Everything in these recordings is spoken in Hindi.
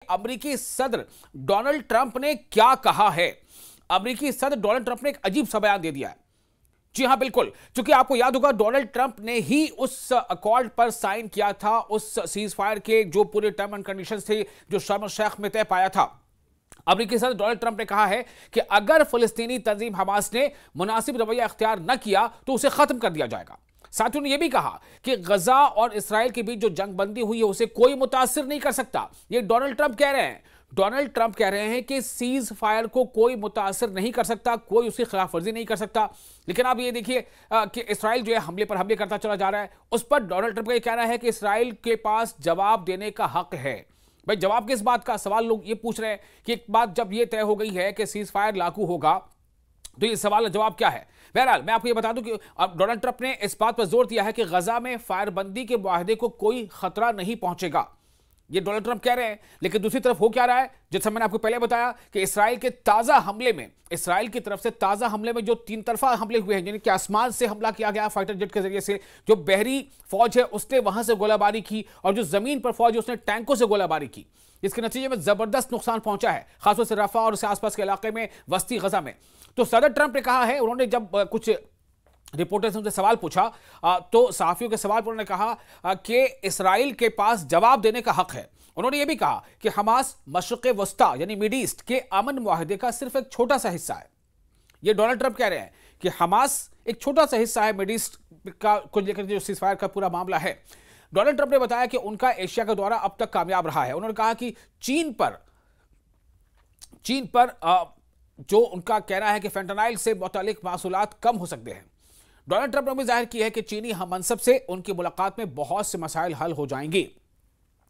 अमेरिकी सदर डोनाल्ड ट्रंप ने क्या कहा है। अमेरिकी सदर डोनाल्ड ट्रंप ने एक अजीब सा बयान दे दिया है। जी हां, बिल्कुल, क्योंकि आपको याद होगा डोनाल्ड ट्रंप ने ही उस अकॉर्ड पर साइन किया था, उस सीज फायर के जो पूरे टर्म एंड कंडीशंस थे जो शर्म शेख में तय पाया था। अमेरिकी सदर डोनाल्ड ट्रंप ने कहा है कि अगर फिलिस्तीनी तंजीम हमास ने मुनासिब रवैया इख्तियार न किया तो उसे खत्म कर दिया जाएगा। साथियों ने यह भी कहा कि गजा और इसराइल के बीच जो जंगबंदी हुई है उसे कोई मुतासिर नहीं कर सकता। यह डोनाल्ड ट्रंप कह रहे हैं। डोनाल्ड ट्रंप कह रहे हैं कि सीज फायर को कोई मुतासिर नहीं कर सकता, कोई उसकी खिलाफ वर्जी नहीं कर सकता। लेकिन अब ये देखिए कि इसराइल जो है हमले पर हमले करता चला जा रहा है। उस पर डोनाल्ड ट्रंप का यह कहना है कि इसराइल के पास जवाब देने का हक है। भाई जवाब किस बात का? सवाल लोग ये पूछ रहे हैं कि एक बात जब यह तय हो गई है कि सीज फायर लागू होगा तो ये सवाल जवाब क्या है। बहरहाल मैं आपको ये बता दूं कि अब डोनाल्ड ट्रंप ने इस बात पर जोर दिया है कि गजा में फायरबंदी के मुआहदे को कोई खतरा नहीं पहुंचेगा। ये डोनाल्ड ट्रंप कह रहे हैं। लेकिन दूसरी तरफ हो क्या रहा है, जैसा मैंने आपको पहले बताया कि इसराइल के ताजा हमले में, इसराइल की तरफ से ताजा हमले में जो तीन तरफा हमले हुए हैं, यानी कि आसमान से हमला किया गया फाइटर जेट के जरिए से, जो बहरी फौज है उसने वहां से गोलाबारी की और जो जमीन पर फौज है उसने टैंकों से गोलाबारी की। इसके नतीजे में जबरदस्त नुकसान पहुंचा है, खासतौर से रफा और उसके आसपास के इलाके में, वस्ती गजा में। तो सदर ट्रंप ने कहा है, उन्होंने जब कुछ रिपोर्टर्स ने उनसे सवाल पूछा तो सहाफियों के सवाल पर उन्होंने कहा कि इसराइल के पास जवाब देने का हक है। उन्होंने यह भी कहा कि हमास मशरिक़ वस्ता यानी मिड ईस्ट के अमन मुआहदे का सिर्फ एक छोटा सा हिस्सा है। यह डोनाल्ड ट्रंप कह रहे हैं कि हमास एक छोटा सा हिस्सा है मिड ईस्ट का को लेकर जो सीज़फायर का पूरा मामला है। डोनाल्ड ट्रंप ने बताया कि उनका एशिया का दौरा अब तक कामयाब रहा है। उन्होंने कहा कि चीन पर जो उनका कहना है कि फेंटानाइल से मुतालिक मासूलात कम हो सकते हैं। डोनाल्ड ट्रंप ने भी जाहिर की है कि चीनी हम मनसब से उनकी मुलाकात में बहुत से मसाइल हल हो जाएंगे।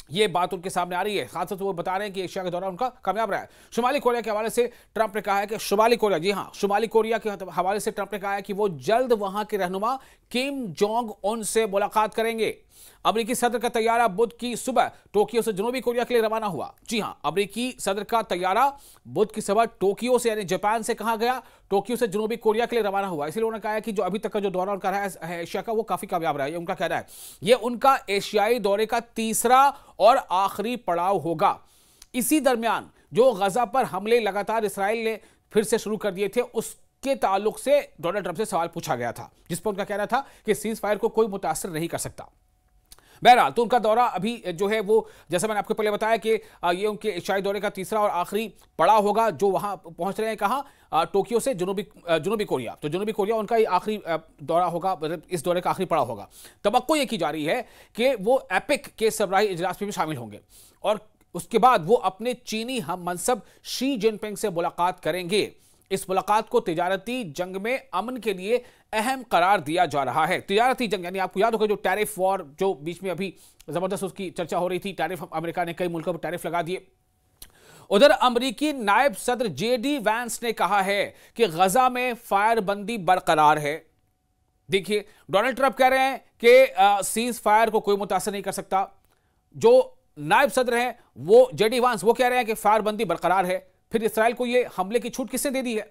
ये बात उनके सामने आ रही है। खासतौर से वो बता रहे हैं कि एशिया का दौरा उनका कामयाब रहा है। शुमाली कोरिया के हवाले से ट्रंप ने कहा है कि शुमाली कोरिया, जी हां, शुमाली कोरिया के हवाले से ट्रंप ने कहा है कि वो जल्द वहां के रहनुमा किम जोंग उन से मुलाकात करेंगे। अमेरिकी सदर का तैयारा बुध की सुबह टोक्यो से जनूबी कोरिया के लिए रवाना हुआ। जी हां, अमेरिकी सदर का तैयारा बुध की सुबह टोक्यो से यानी जापान से कहा गया, टोक्यो से जनूबी कोरिया के लिए रवाना हुआ। इसलिए उन्होंने कहा है कि जो अभी तक का जो दौरा उनका रहा है एशिया का, वो काफी कामयाब रहा है। ये उनका कहना है। ये उनका एशियाई दौरे का तीसरा और आखिरी पड़ाव होगा। इसी दरमियान जो गजा पर हमले लगातार इसराइल ने फिर से शुरू कर दिए थे, उसके ताल्लुक से डोनाल्ड ट्रंप से सवाल पूछा गया था, जिस पर उनका कहना था कि सीज फायर को कोई मुतासर नहीं कर सकता। बहरहाल तो उनका दौरा अभी जो है वो, जैसा मैंने आपको पहले बताया कि ये उनके एशियाई दौरे का तीसरा और आखिरी पड़ाव होगा, जो वहां पहुंच रहे हैं कहां, टोक्यो से जनूबी कोरिया। तो जनूबी कोरिया उनका ये आखिरी दौरा होगा, मतलब इस दौरे का आखिरी पड़ाव होगा। तवक्को ये की जा रही है कि वो एपिक के सरबराही इजलास में भी शामिल होंगे और उसके बाद वो अपने चीनी हम मनसब शी जिनपिंग से मुलाकात करेंगे। इस मुलाकात को तिजारती जंग में अमन के लिए अहम करार दिया जा रहा है। तिजारती जंग यानी आपको याद होगा जो टैरिफ वॉर, जो बीच में अभी जबरदस्त उसकी चर्चा हो रही थी, टैरिफ अमेरिका ने कई मुल्कों पर टैरिफ लगा दिए। उधर अमेरिकी नायब सदर जेडी वैंस ने कहा है कि गजा में फायरबंदी बरकरार है। देखिए डोनाल्ड ट्रंप कह रहे हैं कि सीज फायर को कोई मुतासर नहीं कर सकता। जो नायब सदर हैं वो जेडी वैंस, वो कह रहे हैं कि फायरबंदी बरकरार है। फिर इसराइल को ये हमले की छूट किसने दे दी है?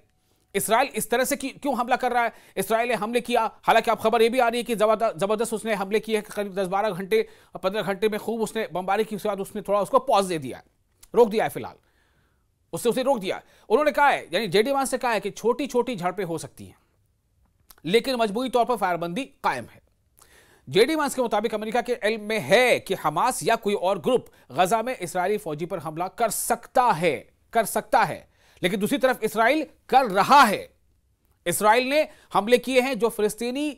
इसराइल इस तरह से क्यों हमला कर रहा है? इसराइल ने हमले किया, हालांकि आप खबर ये भी आ रही है कि जबरदस्त उसने हमले किए, करीब 10-12 घंटे 15 घंटे में खूब उसने बमबारी की। उसके बाद उसने थोड़ा उसको पॉज दे दिया, रोक दिया है, फिलहाल उसे रोक दिया। उन्होंने कहा है, यानी जेडी वांस ने कहा है कि छोटी छोटी झड़पें हो सकती हैं लेकिन मजबूरी तौर पर फायरबंदी कायम है। जेडी वांस के मुताबिक अमेरिका के इल्म में है कि हमास या कोई और ग्रुप गजा में इसराइली फौजी पर हमला कर सकता है, लेकिन दूसरी तरफ इसराइल कर रहा है। इसराइल ने हमले किए हैं। जो फिलिस्तीनी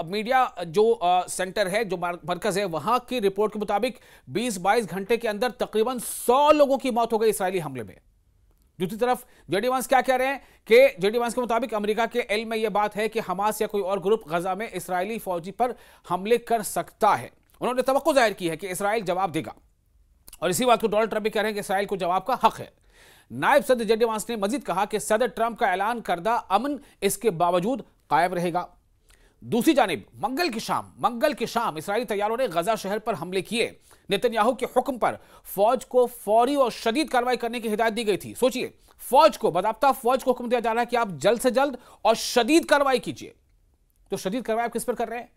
मीडिया जो सेंटर है, जो मरकज है, वहां की रिपोर्ट के मुताबिक 20-22 घंटे के अंदर तकरीबन 100 लोगों की मौत हो गई इसराइली हमले में। दूसरी तरफ जेडी वांस क्या कह रहे हैं कि जेडी वांस के मुताबिक अमेरिका के इल्म में यह बात है कि हमास या कोई और ग्रुप गजा में इसराइली फौजी पर हमले कर सकता है। उन्होंने तवक्को जाहिर की है कि इसराइल जवाब देगा और इसी बात को डोनाल्ड ट्रंप भी कह रहे हैं कि इसराइल को जवाब का हक है। नायब सदर जेडी वांस ने मजीद कहा कि सदर ट्रंप का ऐलान करदा अमन इसके बावजूद कायम रहेगा। दूसरी जानिब मंगल की शाम इसराइली तैयारों ने गजा शहर पर हमले किए। नेतन्याहू के हुक्म पर फौज को फौरी और शदीद कार्रवाई करने की हिदायत दी गई थी। सोचिए, फौज को हुक्म दिया जा रहा है कि आप जल्द से जल्द और शदीद कार्रवाई कीजिए। तो शदीद कार्रवाई आप किस पर कर रहे हैं?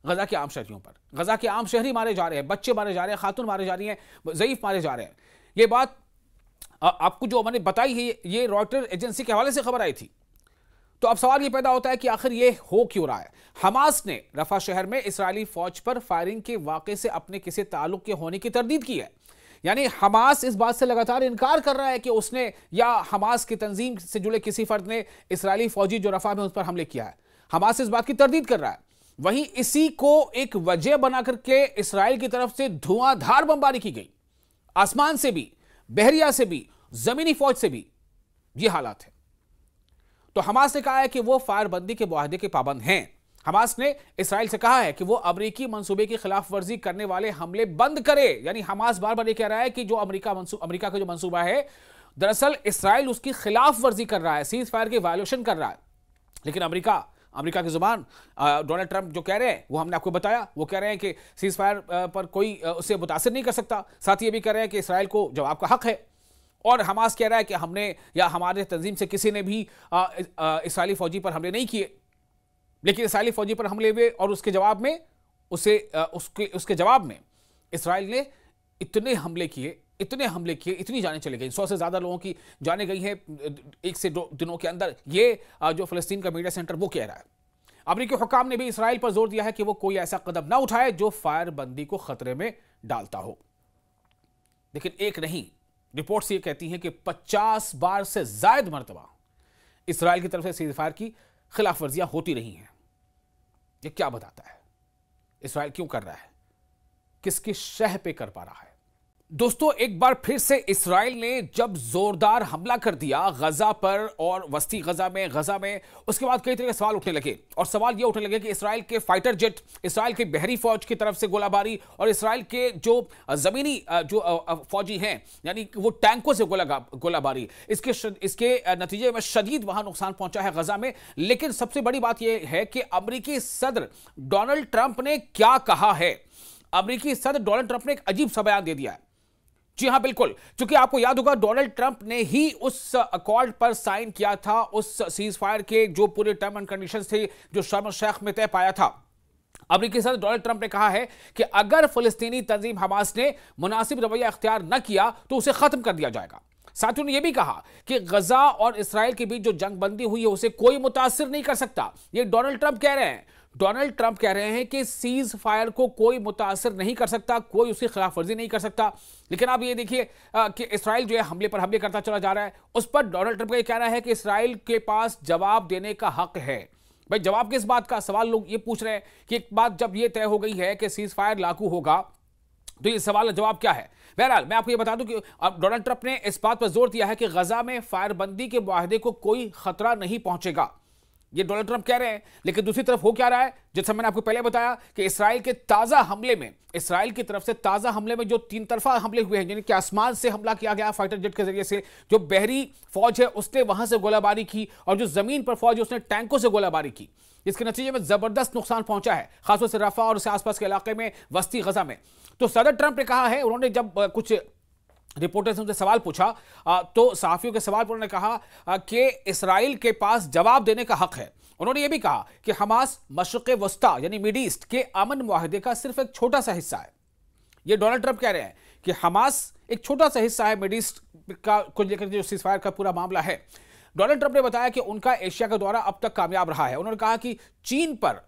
गजा के आम शहरियों पर। गजा के आम शहरी मारे जा रहे हैं, बच्चे मारे जा रहे हैं, खातून मारे जा रही हैं, ज़ईफ मारे जा रहे हैं। ये बात आपको जो मैंने बताई है, ये रॉयटर एजेंसी के हवाले से खबर आई थी। तो अब सवाल ये पैदा होता है कि आखिर ये हो क्यों रहा है। हमास ने रफा शहर में इस्राएली फौज पर फायरिंग के वाक़े से अपने किसी ताल्लुक के होने की तरदीद की है। यानी हमास इस बात से लगातार इनकार कर रहा है कि उसने या हमास की तंजीम से जुड़े किसी फर्द ने इस्राएली फौजी जो रफा में उस पर हमले किया है। हमास इस बात की तरदीद कर रहा है। वहीं इसी को एक वजह बना करके इस्राएल की तरफ से धुआंधार बमबारी की गई, आसमान से भी, बहरिया से भी, जमीनी फौज से भी। ये हालात है। तो हमास ने कहा है कि वो फायरबंदी के मुआहदे के पाबंद हैं। हमास ने इस्राइल से कहा है कि वो अमेरिकी मंसूबे की खिलाफ वर्जी करने वाले हमले बंद करे। यानी हमास बार बार ये कह रहा है कि जो अमेरिका का जो मंसूबा है, दरअसल इस्राइल उसकी खिलाफ वर्जी कर रहा है, सीज फायर की वायलेशन कर रहा है। लेकिन अमेरिका की जुबान डोनाल्ड ट्रंप जो कह रहे हैं वो हमने आपको बताया। वो कह रहे हैं कि सीज फायर पर कोई उससे मुतासिर नहीं कर सकता। साथ ही ये भी कह रहे हैं कि इस्राइल को जवाब का हक है। और हमास कह रहा है कि हमने या हमारे तंजीम से किसी ने भी इस्राएली फौजी पर हमले नहीं किए। लेकिन इस्राएली फौजी पर हमले हुए और उसके जवाब में उसके जवाब में इस्राएल ने इतने हमले किए, इतनी जानें चली गई। 100 से ज्यादा लोगों की जानें गई हैं 1 से 2 दिनों के अंदर। ये जो फिलिस्तीन का मीडिया सेंटर वो कह रहा है। अमेरिकी हुकाम ने भी इस्राएल पर जोर दिया है कि वो कोई ऐसा कदम ना उठाए जो फायरबंदी को खतरे में डालता हो। लेकिन एक नहीं, रिपोर्ट्स ये कहती हैं कि 50 बार से ज्यादा मरतबा इस्राएल की तरफ से सीज फायर की खिलाफ वर्जियां होती रही हैं। ये क्या बताता है? इस्राएल क्यों कर रहा है? किसकी शह पे कर पा रहा है? दोस्तों, एक बार फिर से इस्राएल ने जब जोरदार हमला कर दिया गजा पर और वस्ती गजा में, उसके बाद कई तरह के सवाल उठने लगे। और सवाल ये उठने लगे कि इस्राएल के फाइटर जेट, इस्राएल की बहरी फौज की तरफ से गोलाबारी और इस्राएल के जो जमीनी जो फौजी हैं, यानी वो टैंकों से गोलाबारी, इसके नतीजे में शदीद वहां नुकसान पहुंचा है गजा में। लेकिन सबसे बड़ी बात यह है कि अमेरिकी सदर डोनाल्ड ट्रंप ने क्या कहा है। अमेरिकी सदर डोनाल्ड ट्रंप ने एक अजीब सा बयान दे दिया है। जी हां, बिल्कुल, क्योंकि आपको याद होगा डोनाल्ड ट्रंप ने ही उस अकॉर्ड पर साइन किया था, उस सीज फायर के जो पूरे टर्म एंड कंडीशंस थे जो शर्म शेख में तय पाया था। अमेरिकी सदर डोनाल्ड ट्रंप ने कहा है कि अगर फिलिस्तीनी तंजीम हमास ने मुनासिब रवैया इख्तियार न किया तो उसे खत्म कर दिया जाएगा। साथियों ने यह भी कहा कि गजा और इस्राएल के बीच जो जंगबंदी हुई है उसे कोई मुतासिर नहीं कर सकता। यह डोनाल्ड ट्रंप कह रहे हैं। डोनाल्ड ट्रंप कह रहे हैं कि सीज फायर को कोई मुतासिर नहीं कर सकता, कोई उसकी खिलाफ वर्जी नहीं कर सकता। लेकिन अब ये देखिए कि इस्राएल जो है हमले पर हमले करता चला जा रहा है। उस पर डोनाल्ड ट्रंप का ये कहना है कि इस्राएल के पास जवाब देने का हक है। भाई, जवाब किस बात का? सवाल लोग ये पूछ रहे हैं कि एक बात जब ये तय हो गई है कि सीज फायर लागू होगा तो ये सवाल जवाब क्या है। बहरहाल मैं आपको ये बता दूं कि अब डोनाल्ड ट्रंप ने इस बात पर जोर दिया है कि गजा में फायरबंदी के मुआहदे को कोई खतरा नहीं पहुंचेगा। ये डोनाल्ड ट्रंप कह रहे हैं। लेकिन दूसरी तरफ हो क्या रहा है, जैसा मैंने आपको पहले बताया कि इस्राएल के ताजा हमले में, इस्राएल की तरफ से ताजा हमले में जो 3 तरफा हमले हुए हैं, यानी कि आसमान से हमला किया गया फाइटर जेट के जरिए से, जो बहरी फौज है उसने वहां से गोलाबारी की और जो जमीन पर फौज है उसने टैंकों से गोलाबारी की। इसके नतीजे में जबरदस्त नुकसान पहुंचा है, खासतौर से रफा और उसके आसपास के इलाके में, वस्ती गजा में। तो सदर ट्रंप ने कहा है, उन्होंने जब कुछ रिपोर्टर्स ने उनसे सवाल पूछा तो सहाफियों के सवाल पर उन्होंने कहा कि इस्राएल के पास जवाब देने का हक है। उन्होंने यह भी कहा कि हमास मशरिक़ वस्ता यानी मिड ईस्ट के अमन मुआहदे का सिर्फ एक छोटा सा हिस्सा है। यह डोनाल्ड ट्रंप कह रहे हैं कि हमास एक छोटा सा हिस्सा है मिड ईस्ट का को लेकर जो सीज़फायर का पूरा मामला है। डोनाल्ड ट्रंप ने बताया कि उनका एशिया का दौरा अब तक कामयाब रहा है। उन्होंने कहा कि चीन पर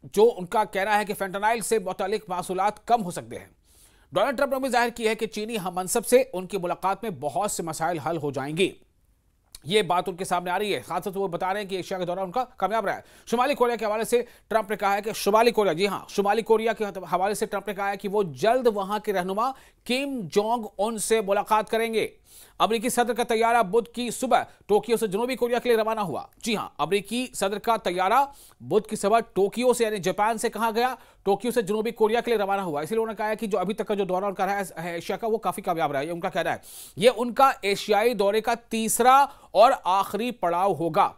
जो उनका कहना है कि फेंटानाइल से मुतालिक मासूलात कम हो सकते हैं। डोनाल्ड ट्रंप ने भी जाहिर की है कि चीनी हम मनसब से उनकी मुलाकात में बहुत से मसाइल हल हो जाएंगे। ये बात उनके सामने आ रही है। खासतौर से वो बता रहे हैं कि एशिया का दौरा उनका कामयाब रहा है। शुमाली कोरिया के हवाले से ट्रंप ने कहा है कि शुमाली कोरिया के हवाले से ट्रंप ने कहा है कि वो जल्द वहां के रहनुमा किम जोंग उन से मुलाकात करेंगे। अमेरिकी सदर का तैयारा बुध की सुबह टोक्यो से जनूबी कोरिया के लिए रवाना हुआ। जी हां, अमेरिकी सदर का तैयारा बुध की सुबह टोक्यो से यानी जापान से कहा गया, टोक्यो से जनूबी कोरिया के लिए रवाना हुआ। इसलिए उन्होंने कहा है कि जो अभी तक का जो दौरा उनका रहा है एशिया का वो काफी कामयाब रहा है। ये उनका कहना है। ये उनका एशियाई दौरे का तीसरा और आखिरी पड़ाव होगा।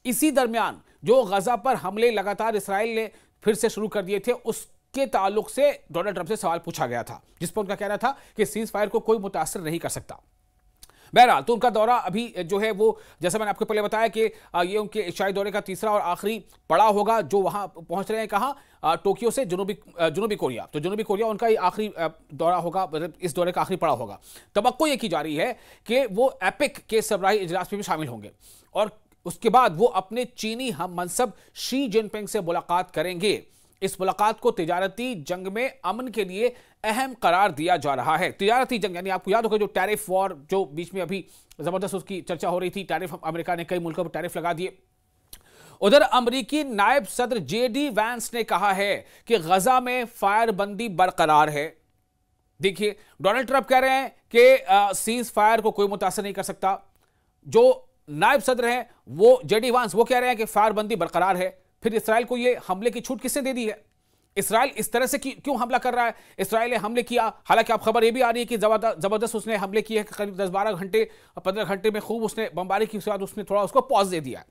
इसी दरमियान जो गजा पर हमले लगातार इसराइल ने फिर से शुरू कर दिए थे उसके ताल्लुक से डोनाल्ड ट्रंप से सवाल पूछा गया था, जिस पर उनका कहना था कि सीज फायर को कोई मुतासर नहीं कर सकता। बहरहाल तो उनका दौरा अभी जो है वो, जैसा मैंने आपको पहले बताया कि ये उनके एशियाई दौरे का तीसरा और आखिरी पड़ाव होगा, जो वहां पहुंच रहे हैं कहां, टोक्यो से जुनूबी कोरिया। तो जुनूबी कोरिया उनका ये आखिरी दौरा होगा, मतलब इस दौरे का आखिरी पड़ाव होगा। तवक्को ये की जा रही है कि वो एपिक के सरबराही इजलास में भी शामिल होंगे और उसके बाद वो अपने चीनी हम मनसब शी जिनपिंग से मुलाकात करेंगे। इस मुलाकात को तिजारती जंग में अमन के लिए अहम करार दिया जा रहा है। तिजारती जंग यानी आपको याद होगा जो टैरिफ वॉर, जो बीच में अभी जबरदस्त उसकी चर्चा हो रही थी, टैरिफ, अमेरिका ने कई मुल्कों पर टैरिफ लगा दिए। उधर अमेरिकी नायब सदर जेडी वैंस ने कहा है कि गजा में फायरबंदी बरकरार है। देखिए, डोनाल्ड ट्रंप कह रहे हैं कि सीज फायर को कोई मुतासर नहीं कर सकता। जो नायब सदर हैं वो जेडी वैंस, वो कह रहे हैं कि फायरबंदी बरकरार है। फिर इसराइल को ये हमले की छूट किसने दे दी है? इसराइल इस तरह से क्यों हमला कर रहा है? इसराइल ने हमले किया, हालांकि आप खबर ये भी आ रही है कि जबरदस्त उसने हमले किए, करीब 10-12 घंटे 15 घंटे में खूब उसने बमबारी की। उसके बाद उसने थोड़ा उसको पॉज दे दिया,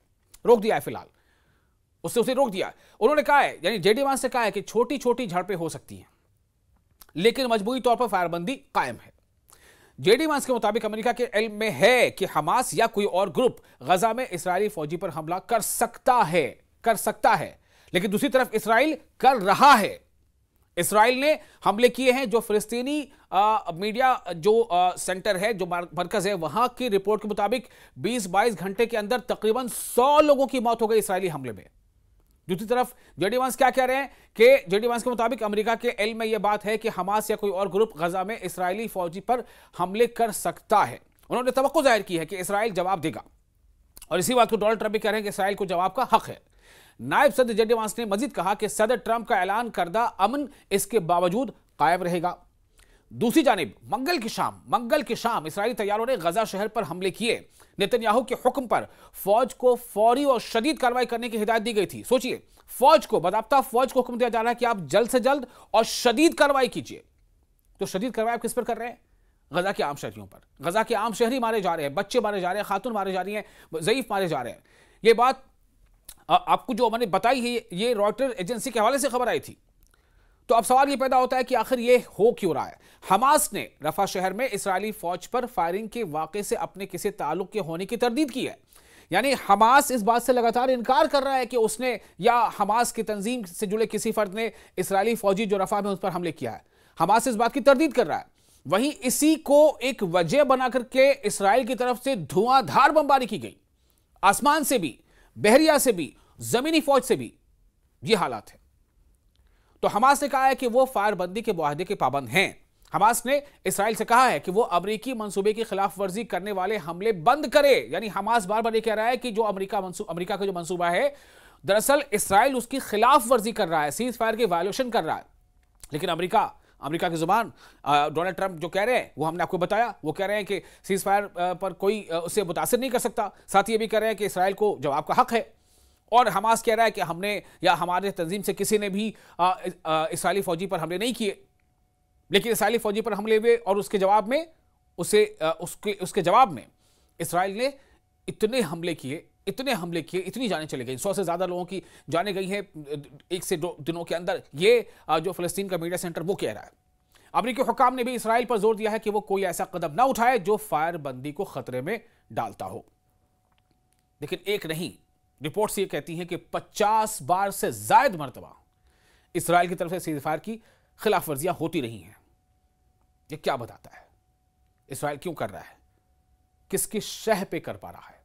रोक दिया है, फिलहाल उसे रोक दिया। उन्होंने कहा है, यानी जेडी वैंस ने कहा है कि छोटी छोटी झड़पें हो सकती हैं लेकिन मजबूरी तौर पर फायरबंदी कायम है। जेडी वैंस के मुताबिक अमेरिका के इल्म में है कि हमास या कोई और ग्रुप गजा में इस्राएली फौजी पर हमला कर सकता है, लेकिन दूसरी तरफ इसराइल कर रहा है। इसराइल ने हमले किए हैं। जो फिलिस्तीनी मीडिया जो सेंटर है, जो मरकज है, वहां की रिपोर्ट के मुताबिक 20-22 घंटे के अंदर तकरीबन 100 लोगों की मौत हो गई इसराइली हमले में। दूसरी तरफ जेडी वैंस क्या कह रहे हैं कि जेडी वैंस के मुताबिक अमेरिका के इल्म में यह बात है कि हमास या कोई और ग्रुप गजा में इसराइली फौजी पर हमले कर सकता है। उन्होंने तवक्को जाहिर की है कि इसराइल जवाब देगा और इसी बात को डोनाल्ड ट्रंप भी कह रहे हैं कि इसराइल को जवाब का हक है। नायब सदर जेडी वैंस ने मजीद कहा कि सदर ट्रंप का ऐलान करदा अमन इसके बावजूद कायम रहेगा। दूसरी जानिब मंगल की शाम इसराइली तैयारों ने गजा शहर पर हमले किए। नेतन्याहू के हुक्म पर फौज को फौरी और शदीद कार्रवाई करने की हिदायत दी गई थी। सोचिए, फौज को हुक्म दिया जा रहा है कि आप जल्द से जल्द और शदीद कार्रवाई कीजिए। तो शदीद कार्रवाई आप किस पर कर रहे हैं? गजा के आम शहरियों पर। गजा के आम शहरी मारे जा रहे हैं, बच्चे मारे जा रहे हैं, खातून मारे जा रही हैं, ज़ईफ मारे जा रहे हैं। ये बात आपको जो मैंने बताई है, ये रॉयटर एजेंसी के हवाले से खबर आई थी। तो अब सवाल ये पैदा होता है कि आखिर ये हो क्यों रहा है? हमास ने रफा शहर में इस्राएली फौज पर फायरिंग के वाक़े से अपने किसी ताल्लुक के होने की तरदीद की है। यानी हमास इस बात से लगातार इनकार कर रहा है कि उसने या हमास की तंजीम से जुड़े किसी फर्द ने इस्राएली फौजी जो रफा में उस पर हमले किया है। हमास इस बात की तरदीद कर रहा है। वहीं इसी को एक वजह बना करके इसराइल की तरफ से धुआंधार बमबारी की गई, आसमान से भी, बहरिया से भी, जमीनी फौज से भी। ये हालात है। तो हमास ने कहा है कि वो फायरबंदी के मुआहदे के पाबंद हैं। हमास ने इसराइल से कहा है कि वो अमेरिकी मंसूबे की खिलाफ वर्जी करने वाले हमले बंद करे। यानी हमास बार बार ये कह रहा है कि जो अमेरिका का जो मंसूबा है, दरअसल इसराइल उसकी खिलाफ वर्जी कर रहा है, सीज फायर की वायलेशन कर रहा है। लेकिन अमेरिका की जुबान डोनाल्ड ट्रंप जो कह रहे हैं वो हमने आपको बताया। वो कह रहे हैं कि सीज फायर पर कोई उससे मुतासिर नहीं कर सकता। साथ ही ये भी कह रहे हैं कि इसराइल को जवाब का हक है। और हमास कह रहा है कि हमने या हमारे तंजीम से किसी ने भी इसराइली फौजी पर हमले नहीं किए, लेकिन इसराइली फौजी पर हमले हुए और उसके जवाब में उसके जवाब में इसराइल ने इतने हमले किए, इतनी जानें चली गई। 100 से ज्यादा लोगों की जानें गई हैं 1 से 2 दिनों के अंदर। ये जो फिलिस्तीन का मीडिया सेंटर वो कह रहा है। अमेरिकी हुकाम ने भी इसराइल पर जोर दिया है कि वो कोई ऐसा कदम ना उठाए जो फायरबंदी को खतरे में डालता हो। लेकिन एक नहीं, रिपोर्ट्स ये कहती हैं कि 50 बार से ज्यादा मरतबा इसराइल की तरफ से सीज फायर की खिलाफ वर्जियां होती रही हैं। ये क्या बताता है? इसराइल क्यों कर रहा है? किसकी शह पे कर पा रहा है?